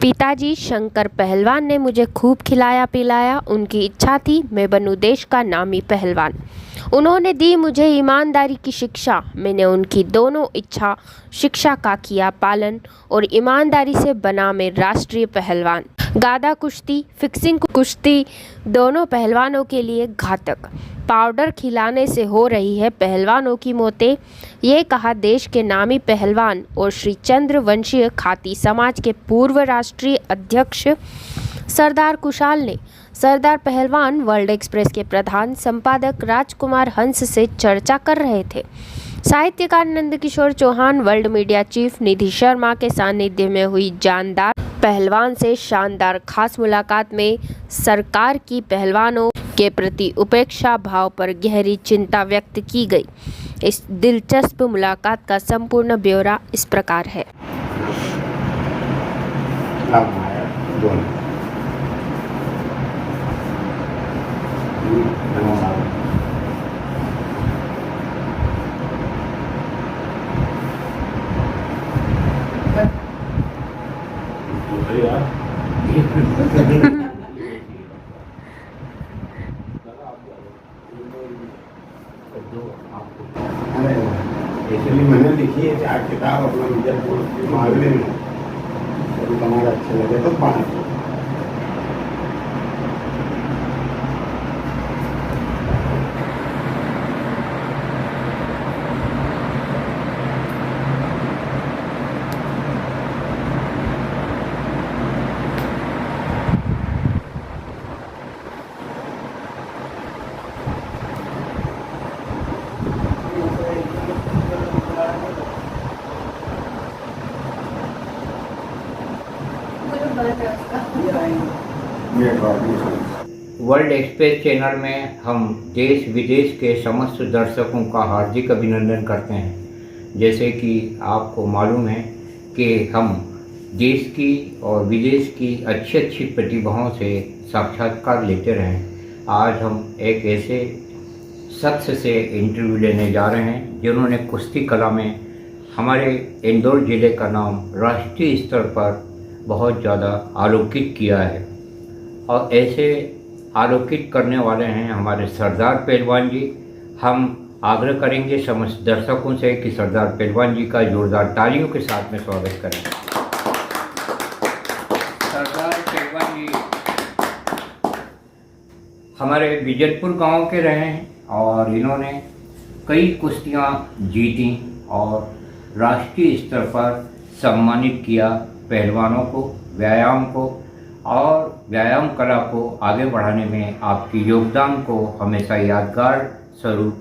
पिताजी शंकर पहलवान ने मुझे खूब खिलाया पिलाया। उनकी इच्छा थी मैं बनूं देश का नामी पहलवान। उन्होंने दी मुझे ईमानदारी की शिक्षा। मैंने उनकी दोनों इच्छा शिक्षा का किया पालन और ईमानदारी से बना मैं राष्ट्रीय पहलवान। गादा कुश्ती, फिक्सिंग कुश्ती दोनों पहलवानों के लिए घातक। पाउडर खिलाने से हो रही है पहलवानों की मौतें, ये कहा देश के नामी पहलवान और श्री चंद्रवंशीय खाती समाज के पूर्व राष्ट्रीय अध्यक्ष सरदार कुशाल ने। सरदार पहलवान वर्ल्ड एक्सप्रेस के प्रधान संपादक राजकुमार हंस से चर्चा कर रहे थे। साहित्यकार Nandkishore Chauhan, world media chief Nidhi Sharma के सानिध्य में हुई जानदार पहलवान से शानदार खास मुलाकात में सरकार की पहलवानों के प्रति उपेक्षा भाव पर गहरी चिंता व्यक्त की गई। इस दिलचस्प मुलाकात का संपूर्ण ब्यौरा इस प्रकार है। इसलिए मैंने लिखी है 4 किताब अपना विजयपुर मालवे में, तो तुम्हारा अच्छा लगे तो पढ़। वर्ल्ड एक्सप्रेस चैनल में हम देश विदेश के समस्त दर्शकों का हार्दिक अभिनंदन करते हैं। जैसे कि आपको मालूम है कि हम देश की और विदेश की अच्छी अच्छी प्रतिभाओं से साक्षात्कार लेते रहे। आज हम एक ऐसे शख्स से इंटरव्यू लेने जा रहे हैं जिन्होंने कुश्ती कला में हमारे इंदौर ज़िले का नाम राष्ट्रीय स्तर पर बहुत ज़्यादा आलोकित किया है। और ऐसे आलोकित करने वाले हैं हमारे सरदार पहलवान जी। हम आग्रह करेंगे समस्त दर्शकों से कि सरदार पहलवान जी का जोरदार तालियों के साथ में स्वागत करें। सरदार पहलवान जी हमारे बिजलपुर गांव के रहे हैं और इन्होंने कई कुश्तियां जीती और राष्ट्रीय स्तर पर सम्मानित किया पहलवानों को, व्यायाम को और व्यायाम कला को आगे बढ़ाने में आपके योगदान को हमेशा यादगार स्वरूप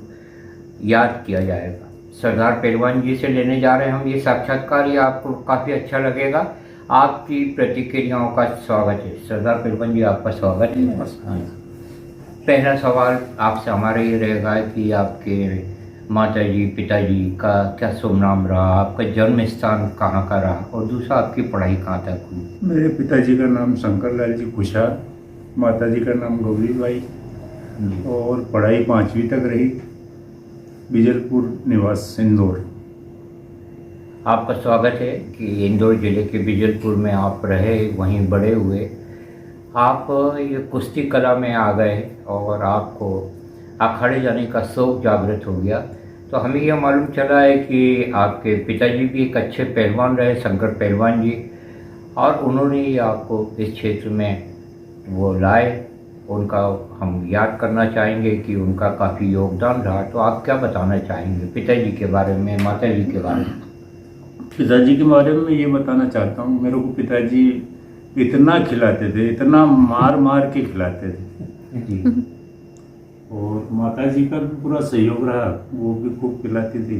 याद किया जाएगा। सरदार पहलवान जी से लेने जा रहे हैं हम ये साक्षात्कार, ये आपको काफ़ी अच्छा लगेगा। आपकी प्रतिक्रियाओं का स्वागत है। सरदार पहलवान जी आपका स्वागत है। पहला सवाल आपसे हमारा ये रहेगा कि आपके माताजी पिताजी का क्या शुभ नाम रहा, आपका जन्म स्थान कहाँ का रहा और दूसरा आपकी पढ़ाई कहाँ तक हुई? मेरे पिताजी का नाम शंकर लाल जी कुशाल, माताजी का नाम गौरी बाई और पढ़ाई 5वीं तक रही बिजलपुर निवास इंदौर। आपका स्वागत है कि इंदौर ज़िले के बिजलपुर में आप रहे, वहीं बड़े हुए। आप ये कुश्ती कला में आ गए और आपको अखाड़े जाने का शौक़ जागृत हो गया। तो हमें यह मालूम चला है कि आपके पिताजी भी एक अच्छे पहलवान रहे, शंकर पहलवान जी, और उन्होंने ही आपको इस क्षेत्र में वो लाए। उनका हम याद करना चाहेंगे कि उनका काफ़ी योगदान रहा। तो आप क्या बताना चाहेंगे पिताजी के बारे में, माताजी के बारे में? पिताजी के बारे में ये बताना चाहता हूँ, मेरे को पिताजी इतना खिलाते थे, इतना मार मार के खिलाते थे जी। और माताजी का भी पूरा सहयोग रहा, वो भी खूब खिलाती थी।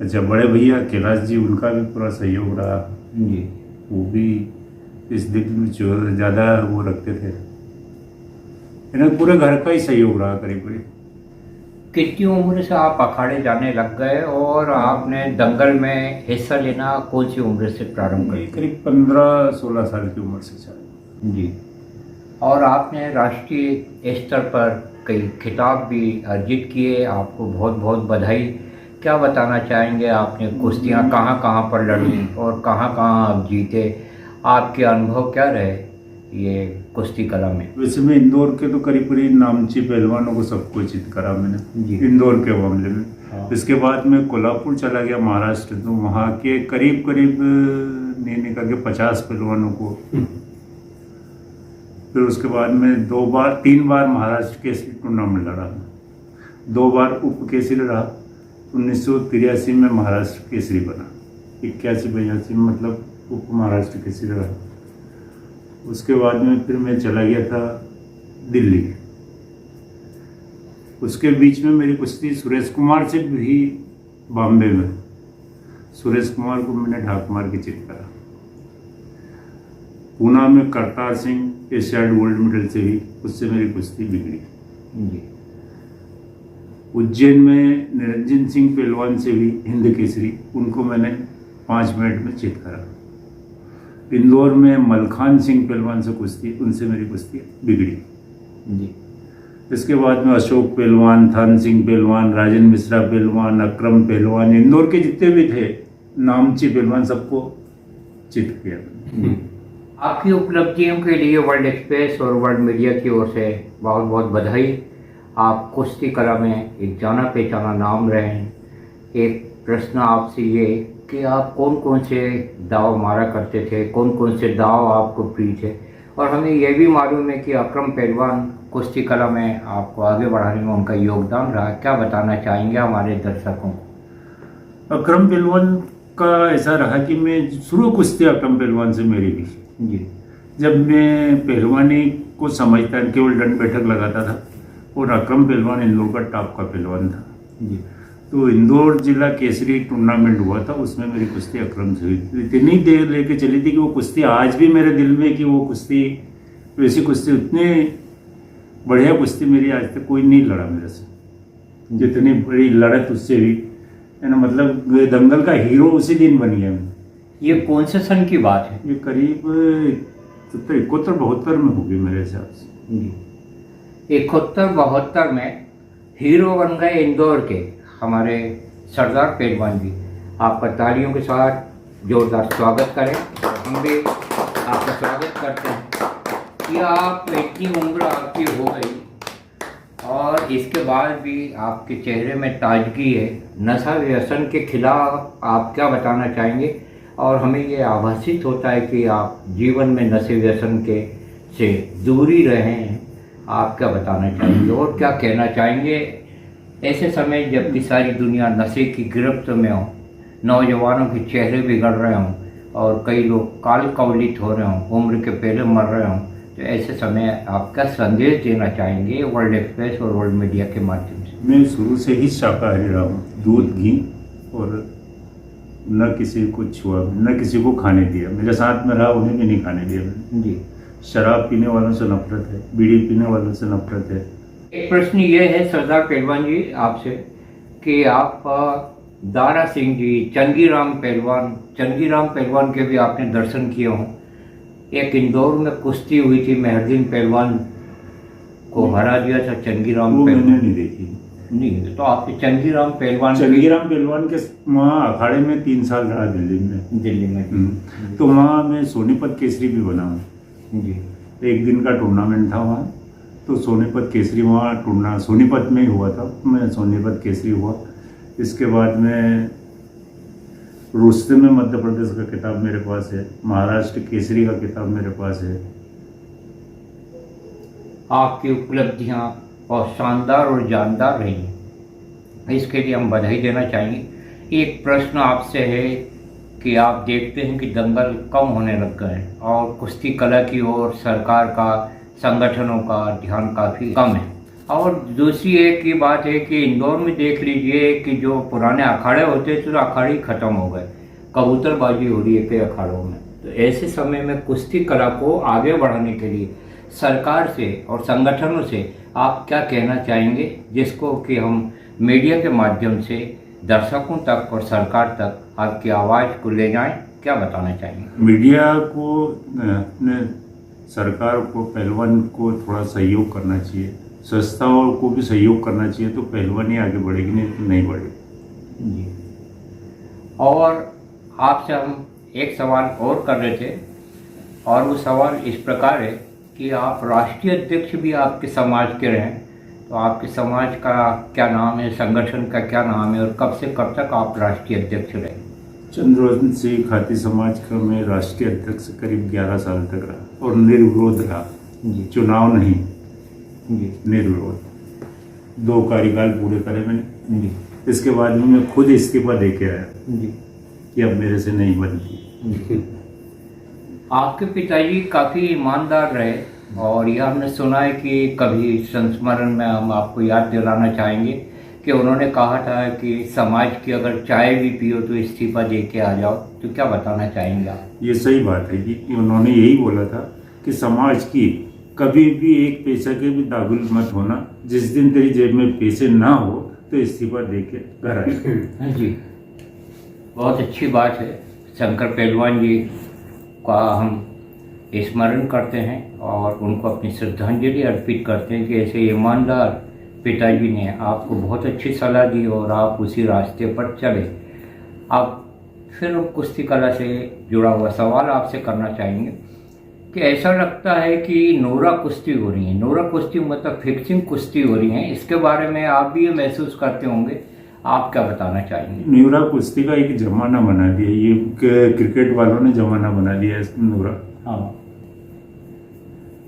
अच्छा, बड़े भैया कैलाश जी, उनका भी पूरा सहयोग रहा जी। वो भी इस दिल में ज़्यादा वो रखते थे। इन्हें पूरे घर का ही सहयोग रहा करीब करीब। कितनी उम्र से आप अखाड़े जाने लग गए और आपने दंगल में हिस्सा लेना कौन सी उम्र से प्रारंभ करी? करीब 15-16 साल की उम्र से चालू। जी। और आपने राष्ट्रीय स्तर पर कई खिताब भी अर्जित किए, आपको बहुत बहुत बधाई। क्या बताना चाहेंगे, आपने कुश्तियाँ कहाँ कहाँ पर लड़ी और कहाँ कहाँ आप जीते? आपके अनुभव क्या रहे ये कुश्ती कला में? वैसे मैं इंदौर के तो करीब करीब नामची पहलवानों को सबको चित करा मैंने जी। इंदौर के मामले में। हाँ। इसके बाद मैं कोल्हापुर चला गया महाराष्ट्र, तो वहाँ के करीब करीब नहीं निकल के 50 पहलवानों को। फिर उसके बाद में 3 बार महाराष्ट्र केसरी टूर्नामेंट लड़ा, 2 बार उप केसरी रहा। 1983 में महाराष्ट्र केसरी बना, 81-82 में मतलब उप महाराष्ट्र केसरी रहा। उसके बाद में फिर मैं चला गया था दिल्ली। उसके बीच में मेरी कुश्ती सुरेश कुमार से भी बॉम्बे में। सुरेश कुमार को मैंने ढाक मार के चित करा। पूना में Kartar Singh Asiad gold medal से ही उससे मेरी कुश्ती बिगड़ी। जी। उज्जैन में निरंजन सिंह पहलवान से भी हिंद केसरी, उनको मैंने 5 मिनट में चित करा। इंदौर में मलखान सिंह पहलवान से कुश्ती, उनसे मेरी कुश्ती बिगड़ी। जी। इसके बाद में अशोक पहलवान, थान सिंह पहलवान, राजन मिश्रा पहलवान, अक्रम पहलवान, इंदौर के जितने भी थे नामची पहलवान, सबको चित किया। आपकी उपलब्धियों के लिए वर्ल्ड एक्सप्रेस और वर्ल्ड मीडिया की ओर से बहुत बहुत बधाई। आप कुश्ती कला में एक जाना पहचाना नाम रहे हैं। एक प्रश्न आपसे ये कि आप कौन कौन से दाव मारा करते थे, कौन कौन से दाव आपको प्रिय थे, और हमें यह भी मालूम है कि अक्रम पहलवान कुश्ती कला में आपको आगे बढ़ाने में उनका योगदान रहा, क्या बताना चाहेंगे हमारे दर्शकों को? अक्रम पहलवान का ऐसा रहा कि मैं शुरू कुश्ती अक्रम पहलवान से मेरी भी। जी। जब मैं पहलवानी को समझता केवल दंड बैठक लगाता था, और अक्रम पहलवान इंदौर का टॉप का पहलवान था। जी। तो इंदौर जिला केसरी टूर्नामेंट हुआ था, उसमें मेरी कुश्ती अक्रम से हुई। इतनी देर लेके चली थी कि वो कुश्ती आज भी मेरे दिल में, कि वो कुश्ती वैसी कुश्ती, उतनी बढ़िया कुश्ती मेरी आज तक कोई नहीं लड़ा मेरे से, जितनी बड़ी लड़त उससे हुई है ना। मतलब दंगल का हीरो उसी दिन बन गया मैं। ये कौन से सन की बात है? ये करीब 71-72 में होगी मेरे हिसाब से। जी। 71-72 में हीरो बन गए इंदौर के हमारे सरदार पहलवान जी। आपका तालियों के साथ जोरदार स्वागत करें। हम भी आपका स्वागत करते हैं कि आप इतनी उम्र आपकी हो गई और इसके बाद भी आपके चेहरे में ताजगी है। नशा व्यसन के खिलाफ आप क्या बताना चाहेंगे? और हमें ये आभासित होता है कि आप जीवन में नशे व्यसन के से दूरी रहे हैं। आप क्या बताना चाहेंगे और क्या कहना चाहेंगे ऐसे समय जबकि सारी दुनिया नशे की गिरफ्त में हो, नौजवानों के चेहरे बिगड़ रहे हों और कई लोग काल कवलित हो रहे हों, उम्र के पहले मर रहे हों, तो ऐसे समय आप क्या संदेश देना चाहेंगे वर्ल्ड एक्सप्रेस और वर्ल्ड मीडिया के माध्यम से? मैं शुरू से ही शाकाहारी रहा हूँ, दूध घी और न किसी को छुआ, न किसी को खाने दिया। मेरे साथ में रहा, उन्हें भी नहीं खाने दिया मैंने। जी। शराब पीने वालों से नफरत है, बीड़ी पीने वालों से नफरत है। एक प्रश्न ये है सरदार पहलवान जी आपसे कि आप दारा सिंह जी, चंगीराम पहलवान के भी आपने दर्शन किए हों। एक इंदौर में कुश्ती हुई थी, मेहरदीन पहलवान को हरा दिया था चंगीराम वो मैंने पहलवान। नहीं देखी। नहीं, तो आपके चंगीराम पहलवान के वहाँ अखाड़े में 3 साल रहा दिल्ली में। तो वहाँ मैं सोनीपत केसरी भी बना हूँ। जी। एक दिन का टूर्नामेंट था वहाँ, तो सोनीपत केसरी वहाँ सोनीपत में ही हुआ था। मैं सोनीपत केसरी हुआ। इसके बाद में रुस्तम में मध्य प्रदेश का किताब मेरे पास है, महाराष्ट्र केसरी का किताब मेरे पास है। आपकी उपलब्धियां और शानदार और जानदार रही, इसके लिए हम बधाई देना चाहेंगे। एक प्रश्न आपसे है कि आप देखते हैं कि दंगल कम होने लग गए हैं और कुश्ती कला की ओर सरकार का, संगठनों का ध्यान काफ़ी कम है। और दूसरी एक ये बात है कि इंदौर में देख लीजिए कि जो पुराने अखाड़े होते थे तो अखाड़े ख़त्म हो गए, कबूतरबाजी हो रही है कई अखाड़ों में। तो ऐसे समय में कुश्ती कला को आगे बढ़ाने के लिए सरकार से और संगठनों से आप क्या कहना चाहेंगे, जिसको कि हम मीडिया के माध्यम से दर्शकों तक और सरकार तक आपकी आवाज़ को ले जाएं? क्या बताना चाहेंगे? मीडिया को सरकार को पहलवान को थोड़ा सहयोग करना चाहिए, संस्थाओं को भी सहयोग करना चाहिए, तो पहलवानी आगे बढ़ेगी, नहीं तो नहीं बढ़ेगी। जी। और आपसे हम एक सवाल और कर रहे थे और वो सवाल इस प्रकार है कि आप राष्ट्रीय अध्यक्ष भी आपके समाज के रहे, तो आपके समाज का क्या नाम है, संगठन का क्या नाम है, और कब से कब तक आप राष्ट्रीय अध्यक्ष रहे? चंद्रवंशी सिंह खाती समाज का मैं राष्ट्रीय अध्यक्ष करीब 11 साल तक रहा और निर्विरोध रहा जी चुनाव नहीं, जी निर्विरोध 2 कार्यकाल पूरे करे मैंने। जी इसके बाद में मैं खुद इस्तीफा दे के आया जी कि अब मेरे से नहीं बनती। जी। आपके पिताजी काफ़ी ईमानदार रहे और यह हमने सुना है कि कभी संस्मरण में हम आपको याद दिलाना चाहेंगे कि उन्होंने कहा था कि समाज की अगर चाय भी पियो तो इस्तीफा दे के आ जाओ, तो क्या बताना चाहेंगे आप? ये सही बात है कि उन्होंने यही बोला था कि समाज की कभी भी एक पैसा के भी दागुल मत होना, जिस दिन तेरी जेब में पैसे ना हो तो इस्तीफा दे के घर आए। जी, बहुत अच्छी बात है। शंकर पहलवान जी का हम स्मरण करते हैं और उनको अपनी श्रद्धांजलि अर्पित करते हैं कि ऐसे ईमानदार पिताजी ने आपको बहुत अच्छी सलाह दी और आप उसी रास्ते पर चले। अब फिर हम कुश्ती कला से जुड़ा हुआ सवाल आपसे करना चाहेंगे कि ऐसा लगता है कि नोरा कुश्ती हो रही है, नोरा कुश्ती मतलब फिक्सिंग कुश्ती हो रही है, इसके बारे में आप भी ये महसूस करते होंगे, आप क्या बताना चाहेंगे? नूरा कुश्ती का एक जमाना बना दिया, ये क्रिकेट वालों ने जमाना बना दिया है नूरा। हाँ,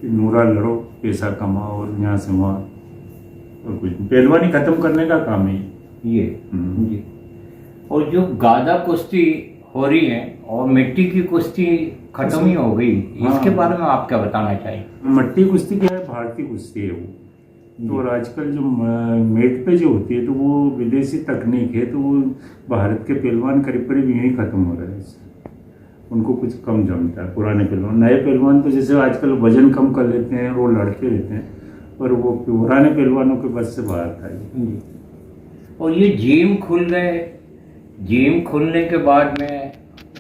नूरा लड़ो, पैसा कमाओ और यहाँ से वहाँ, और कुछ पहलवानी खत्म करने का काम है ये जी। और जो गादा कुश्ती हो रही है और मिट्टी की कुश्ती खत्म ही हो गई, इसके बारे में आप क्या बताना चाहेंगे? मट्टी कुश्ती क्या है, भारतीय कुश्ती है वो। तो और आजकल जो मेट पे जो होती है तो वो विदेशी तकनीक है, तो वो भारत के पहलवान करीब करीब यहीं खत्म हो रहे हैं, उनको कुछ कम जमता है। पुराने पहलवान, नए पहलवान तो जैसे आजकल वजन कम कर लेते हैं और वो लड़ते रहते हैं, पर वो पुराने पहलवानों के बस से बाहर था ये। और ये जिम खुल गए, जिम खुलने के बाद में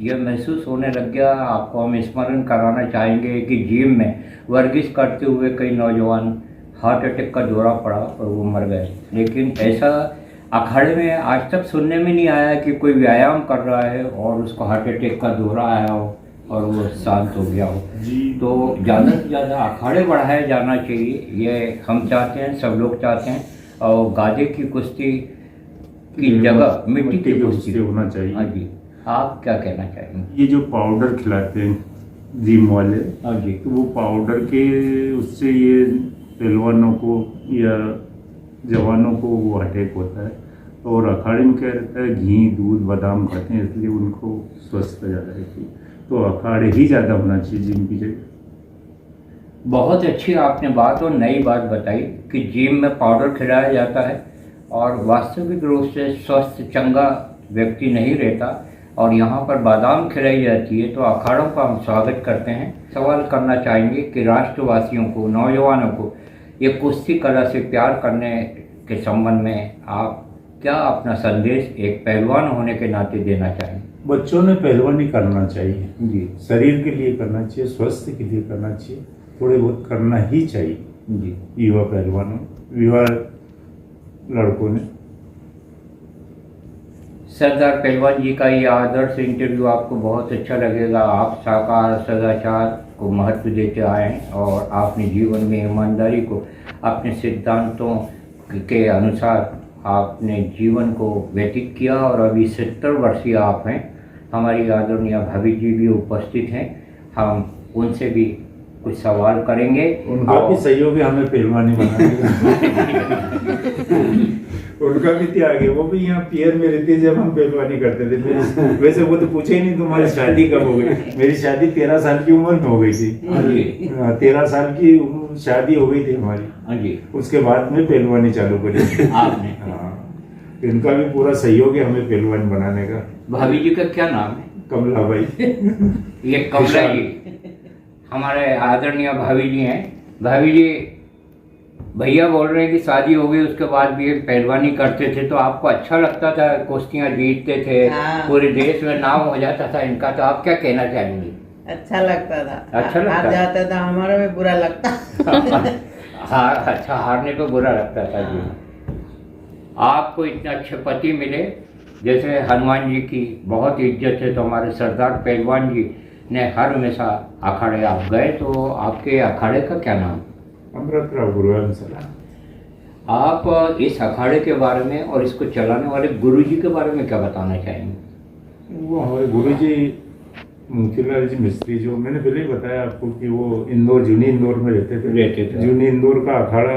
यह महसूस होने लग गया, आपको हम स्मरण कराना चाहेंगे कि जिम में वर्जिश करते हुए कई नौजवान हार्ट अटैक का दौरा पड़ा और वो मर गए, लेकिन ऐसा अखाड़े में आज तक सुनने में नहीं आया कि कोई व्यायाम कर रहा है और उसको हार्ट अटैक का दौरा आया हो और वो शांत हो गया हो। तो ज़्यादा से ज़्यादा अखाड़े बढ़ाया जाना चाहिए, ये हम चाहते हैं, सब लोग चाहते हैं। और गादे की कुश्ती की जगह मिट्टी की कुश्ती होना चाहिए। हाँ जी, आप क्या कहना चाहेंगे? ये जो पाउडर खिलाते हैं जिम वाले, हाँ जी, तो वो पाउडर के उससे ये पहलवानों को या जवानों को वो अटैक होता है। और अखाड़े में क्या रहता है, घी दूध बादाम खाते हैं, इसलिए उनको स्वस्थ ज़्यादा रहती है। तो अखाड़े ही ज़्यादा होना चाहिए जिम की जगह। बहुत अच्छी आपने बात और नई बात बताई कि जिम में पाउडर खिलाया जाता है और वास्तविक रूप से स्वस्थ चंगा व्यक्ति नहीं रहता और यहाँ पर बादाम खिलाई जाती है, तो अखाड़ों का हम स्वागत करते हैं। सवाल करना चाहेंगे कि राष्ट्रवासियों को, नौजवानों को ये कुश्ती कला से प्यार करने के संबंध में आप क्या अपना संदेश एक पहलवान होने के नाते देना चाहेंगे? बच्चों ने पहलवानी करना चाहिए जी शरीर के लिए करना चाहिए, स्वास्थ्य के लिए करना चाहिए, थोड़े बहुत करना ही चाहिए जी। युवा पहलवानों, युवा लड़कों ने। सरदार पहलवान जी का ये आदर्श इंटरव्यू आपको बहुत अच्छा लगेगा। आप साकार सदाचार को महत्व देते आए हैं और आपने जीवन में ईमानदारी को अपने सिद्धांतों के अनुसार आपने जीवन को व्यतीत किया और अभी 70 वर्षीय आप हैं। हमारी आदरणीय भाभी जी भी उपस्थित हैं, हम उनसे भी कुछ सवाल करेंगे। उनका भी सहयोग है हमें पहलवानी बनाने उनका भी त्याग है, वो भी यहाँ पियर में रहते जब हम पहलवानी करते थे। वैसे वो तो पूछे ही नहीं तुम्हारी शादी कब हो गई। मेरी शादी 13 साल की उम्र में हो गई थी। 13 साल की शादी हो गई थी हमारी। हाँ जी, उसके बाद में पहलवानी चालू करी आपने। हाँ, इनका भी पूरा सहयोग है हमें पहलवान बनाने का। भाभी जी का क्या नाम है? कमला भाई। ये कमला जी हमारे आदरणीय भाभी जी हैं। भाभी जी, भैया बोल रहे हैं कि शादी हो गई उसके बाद भी एक पहलवानी करते थे, तो आपको अच्छा लगता था, कुश्तियाँ जीतते थे, हाँ। पूरे देश में नाम हो जाता था इनका, तो आप क्या कहना चाहेंगे? अच्छा लगता था। अच्छा लगता हार जाता था, हमारा भी बुरा लगता। अच्छा, हारने पे बुरा लगता था जी। आपको इतने अच्छे पति मिले, जैसे हनुमान जी की बहुत इज्जत है, तो हमारे सरदार पहलवान जी ने हर हमेशा अखाड़े आप गए, तो आपके अखाड़े का क्या नाम? अमृतराव गुरुवाम सलाम। आप इस अखाड़े के बारे में और इसको चलाने वाले गुरुजी के बारे में क्या बताना चाहेंगे? वो हमारे गुरुजी मोतीलाल जी मिस्त्री, जो मैंने पहले ही बताया आपको कि वो इंदौर, जूनी इंदौर में रहते थे। जूनी इंदौर का अखाड़ा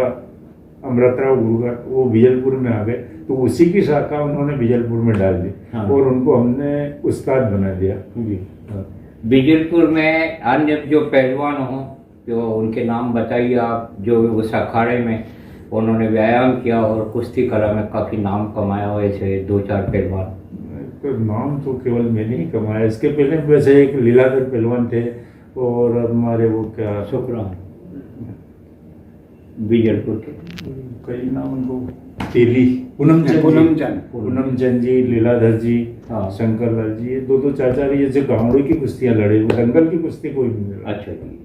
अमृतराव गुरुगा वो बिजलपुर में आ गए, तो उसी की शाखा उन्होंने बिजलपुर में डाल दी। हाँ। और उनको हमने उस्ताद बना दिया। बिजलपुर में अन्य जो पहलवान हों, जो उनके नाम बताइए आप, जो उस अखाड़े में उन्होंने व्यायाम किया और कुश्ती कला में काफ़ी नाम कमाया हुए थे, 2-4 पहलवान। तो नाम तो केवल मैंने ही कमाया, इसके पहले वैसे एक लीलाधर पहलवान थे, और हमारे वो क्या शुक्रान बिजलपुर के कई नाम उनको, तेली पूनम चंद जी, लीलाधर जी, हाँ। शंकर लाल जी, ये 2-2 4-4 ये जो गांवड़ी की कुश्तियां लड़े, वो दंगल की कुश्ती कोई नहीं लड़ा। अच्छा जी।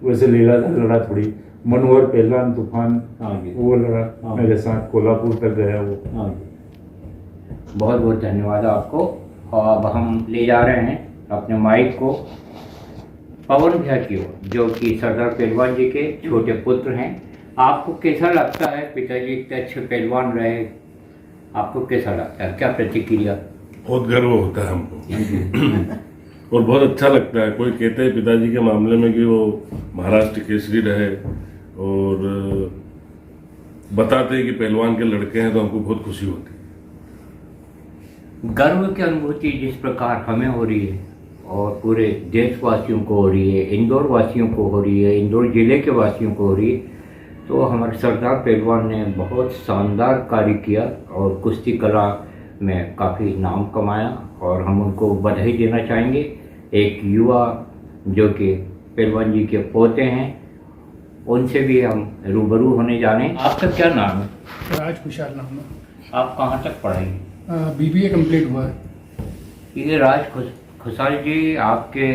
वैसे लीलाधर लड़ा थोड़ी, मनोहर पहलवान तूफान, हाँ जी। वो लड़ा हाँ। मेरे साथ, कोल्हापुर तक गया वो। हाँ जी। बहुत बहुत धन्यवाद आपको। और अब हम ले जा रहे हैं अपने माइक को पवन भैया की ओर, जो कि सरदार पहलवान जी के छोटे पुत्र हैं। आपको कैसा लगता है, पिताजी इतने अच्छे पहलवान रहे, आपको कैसा लगता है, क्या प्रतिक्रिया? बहुत गर्व होता है हमको और बहुत अच्छा लगता है। कोई कहते हैं पिताजी के मामले में कि वो महाराष्ट्र केसरी रहे, और बताते हैं कि पहलवान के लड़के हैं, तो हमको बहुत खुशी होती है। गर्व की अनुभूति जिस प्रकार हमें हो रही है और पूरे देशवासियों को हो रही है, इंदौर वासियों को हो रही है, इंदौर जिले के वासियों को हो रही है, तो हमारे सरदार पहलवान ने बहुत शानदार कार्य किया और कुश्ती कला में काफ़ी नाम कमाया, और हम उनको बधाई देना चाहेंगे। एक युवा जो कि पहलवान जी के पोते हैं, उनसे भी हम रूबरू होने जाने। आपका क्या नाम है? राज खुशहाल नाम है। आप कहाँ तक पढ़ेंगे? BBA कंप्लीट हुआ है। ये राज खुशहाल जी, आपके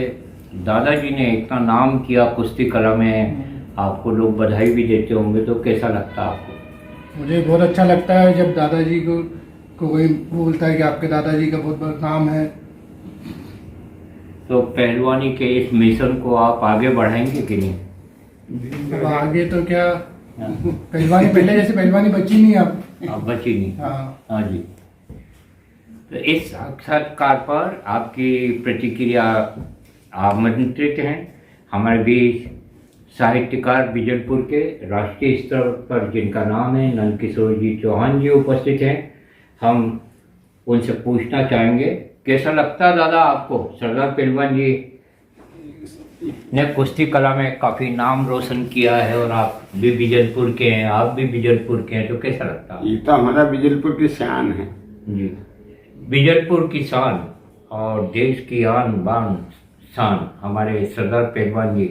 दादाजी ने इतना नाम किया कुश्ती कला में, आपको लोग बधाई भी देते होंगे, तो कैसा लगता है आपको? मुझे बहुत अच्छा लगता है जब दादाजी को कोई बोलता है कि आपके दादाजी का बहुत बड़ा नाम है। तो पहलवानी के इस मिशन को आप आगे बढ़ाएंगे कि नहीं? अब आगे तो क्या, पहलवानी पहले जैसे पहलवानी बची नहीं अब। बची नहीं। हाँ। हाँ जी। तो इस साक्षात्कार पर आपकी प्रतिक्रिया आमंत्रित हैं। हमारे बीच साहित्यकार बिजलपुर के राष्ट्रीय स्तर पर जिनका नाम है नंदकिशोर जी चौहान जी उपस्थित हैं। हम उनसे पूछना चाहेंगे, कैसा लगता है दादा आपको, सरदार पहलवान जी ने कुश्ती कला में काफ़ी नाम रोशन किया है, और आप भी बिजलपुर के हैं, आप भी बिजलपुर के हैं, तो कैसा लगता है? ये तो हमारा बिजलपुर की शान है जी। बिजलपुर की शान और देश की आन बान शान हमारे सरदार पहलवान जी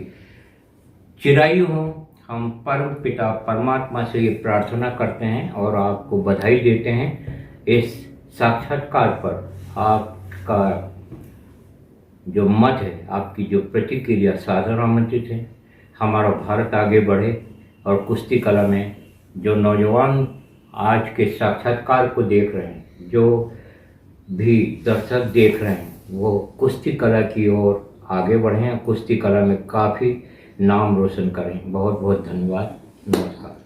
चिरायु हों। हम परम पिता परमात्मा से ये प्रार्थना करते हैं और आपको बधाई देते हैं। इस साक्षात्कार पर आपका जो मत है, आपकी जो प्रतिक्रिया सादर आमंत्रित है। हमारा भारत आगे बढ़े और कुश्ती कला में जो नौजवान आज के साक्षात्कार को देख रहे हैं, जो भी दर्शक देख रहे हैं, वो कुश्ती कला की ओर आगे बढ़ें, कुश्ती कला में काफ़ी नाम रोशन करें। बहुत बहुत धन्यवाद। नमस्कार।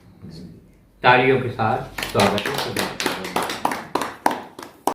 तालियों के साथ स्वागत है।